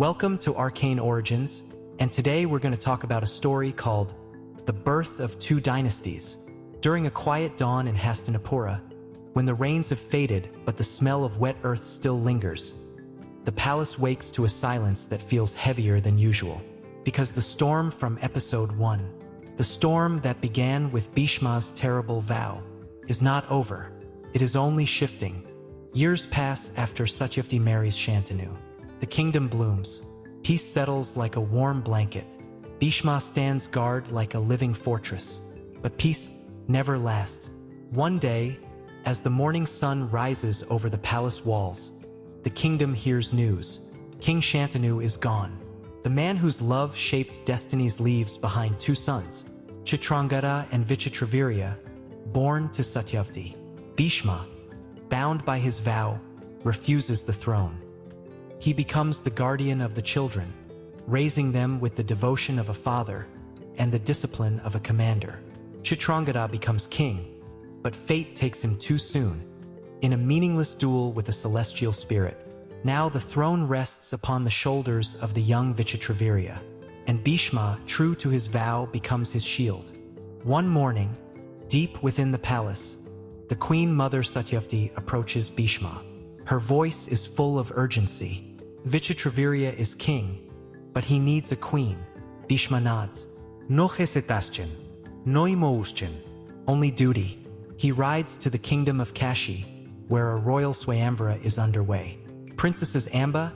Welcome to Arcane Origins, and today we're going to talk about a story called The Birth of Two Dynasties. During a quiet dawn in Hastinapura, when the rains have faded but the smell of wet earth still lingers, the palace wakes to a silence that feels heavier than usual. Because the storm from episode 1, the storm that began with Bhishma's terrible vow, is not over. It is only shifting. Years pass after Satyavati marries Shantanu. The kingdom blooms. Peace settles like a warm blanket. Bhishma stands guard like a living fortress. But peace never lasts. One day, as the morning sun rises over the palace walls, the kingdom hears news. King Shantanu is gone. The man whose love shaped destinies leaves behind two sons, Chitrangada and Vichitravirya, born to Satyavati. Bhishma, bound by his vow, refuses the throne. He becomes the guardian of the children, raising them with the devotion of a father and the discipline of a commander. Chitrangada becomes king, but fate takes him too soon, in a meaningless duel with a celestial spirit. Now the throne rests upon the shoulders of the young Vichitravirya, and Bhishma, true to his vow, becomes his shield. One morning, deep within the palace, the Queen Mother Satyavati approaches Bhishma. Her voice is full of urgency. Vichitravirya is king, but he needs a queen. Bhishma nods. No hesitación, no emotion, only duty. He rides to the kingdom of Kashi, where a royal swayamvara is underway. Princesses Amba,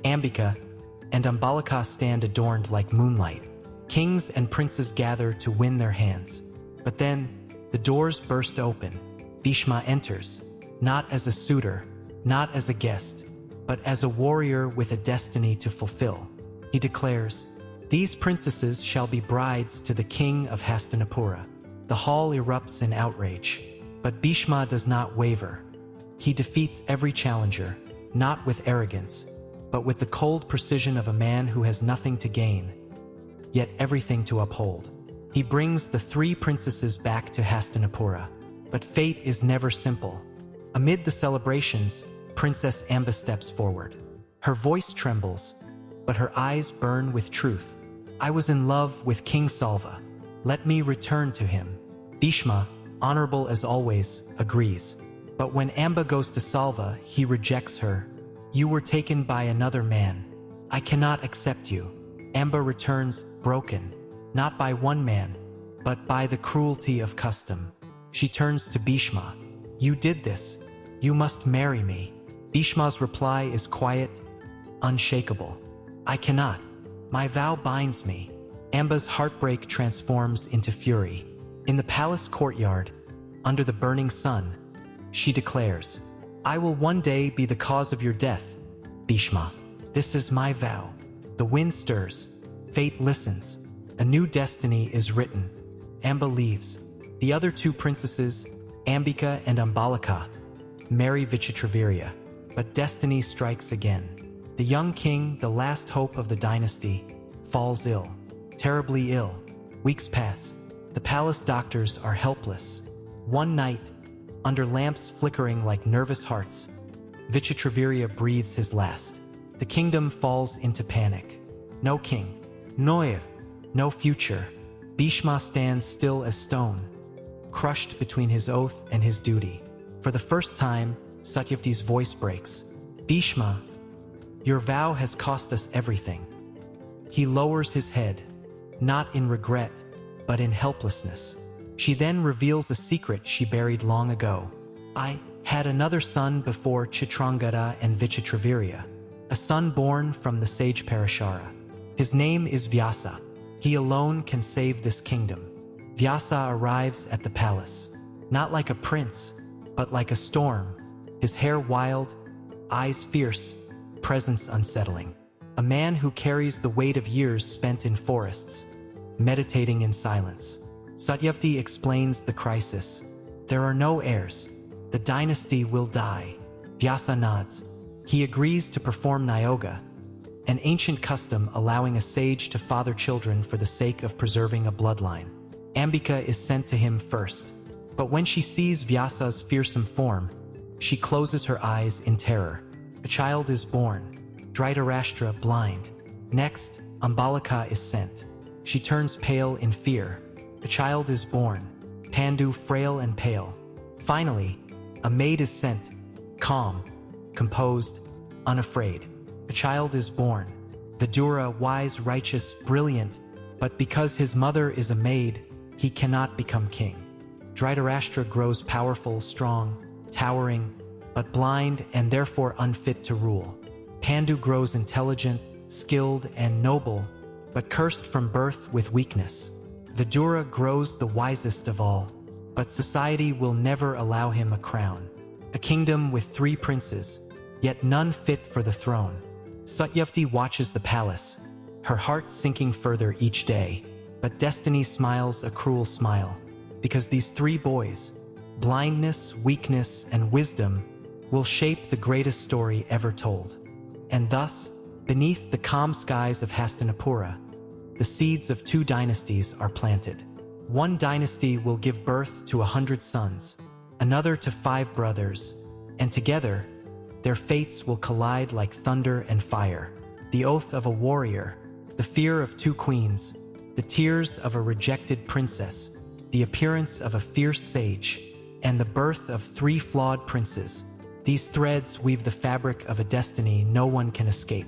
Ambika, and Ambalika stand adorned like moonlight. Kings and princes gather to win their hands. But then, the doors burst open. Bhishma enters, not as a suitor, not as a guest, but as a warrior with a destiny to fulfill. He declares, "These princesses shall be brides to the king of Hastinapura." The hall erupts in outrage, but Bhishma does not waver. He defeats every challenger, not with arrogance, but with the cold precision of a man who has nothing to gain, yet everything to uphold. He brings the three princesses back to Hastinapura. But fate is never simple. Amid the celebrations, Princess Amba steps forward. Her voice trembles, but her eyes burn with truth. "I was in love with King Salva. Let me return to him." Bhishma, honorable as always, agrees. But when Amba goes to Salva, he rejects her. "You were taken by another man. I cannot accept you." Amba returns broken, not by one man, but by the cruelty of custom. She turns to Bhishma. "You did this. You must marry me." Bhishma's reply is quiet, unshakable. "I cannot. My vow binds me." Amba's heartbreak transforms into fury. In the palace courtyard, under the burning sun, she declares, "I will one day be the cause of your death, Bhishma. This is my vow." The wind stirs. Fate listens. A new destiny is written. Amba leaves. The other two princesses, Ambika and Ambalika, marry Vichitravirya. But destiny strikes again. The young king, the last hope of the dynasty, falls ill. Terribly ill. Weeks pass. The palace doctors are helpless. One night, under lamps flickering like nervous hearts, Vichitravirya breathes his last. The kingdom falls into panic. No king. No heir. No future. Bhishma stands still as stone, crushed between his oath and his duty. For the first time, Satyavati's voice breaks. "Bhishma, your vow has cost us everything." He lowers his head, not in regret, but in helplessness. She then reveals a secret she buried long ago. "I had another son before Chitrangada and Vichitravirya, a son born from the sage Parashara. His name is Vyasa. He alone can save this kingdom." Vyasa arrives at the palace, not like a prince, but like a storm, his hair wild, eyes fierce, presence unsettling. A man who carries the weight of years spent in forests, meditating in silence. Satyavati explains the crisis. "There are no heirs. The dynasty will die." Vyasa nods. He agrees to perform Niyoga, an ancient custom allowing a sage to father children for the sake of preserving a bloodline. Ambika is sent to him first, but when she sees Vyasa's fearsome form, she closes her eyes in terror. A child is born, Dhritarashtra blind. Next, Ambalika is sent. She turns pale in fear. A child is born. Pandu frail and pale. Finally, a maid is sent, calm, composed, unafraid. A child is born. Vidura wise, righteous, brilliant, but because his mother is a maid, he cannot become king. Dhritarashtra grows powerful, strong, towering, but blind and therefore unfit to rule. Pandu grows intelligent, skilled, and noble, but cursed from birth with weakness. Vidura grows the wisest of all, but society will never allow him a crown. A kingdom with 3 princes, yet none fit for the throne. Satyavati watches the palace, her heart sinking further each day, but destiny smiles a cruel smile, because these 3 boys, blindness, weakness, and wisdom, will shape the greatest story ever told. And thus, beneath the calm skies of Hastinapura, the seeds of 2 dynasties are planted. One dynasty will give birth to 100 sons, another to 5 brothers, and together, their fates will collide like thunder and fire. The oath of a warrior, the fear of 2 queens, the tears of a rejected princess, the appearance of a fierce sage, and the birth of 3 flawed princes. These threads weave the fabric of a destiny no one can escape.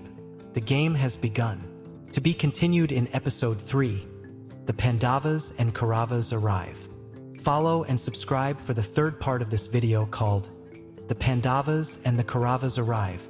The game has begun. To be continued in episode 3, the Pandavas and Kauravas arrive. Follow and subscribe for the 3rd part of this video called The Pandavas and the Kauravas Arrive.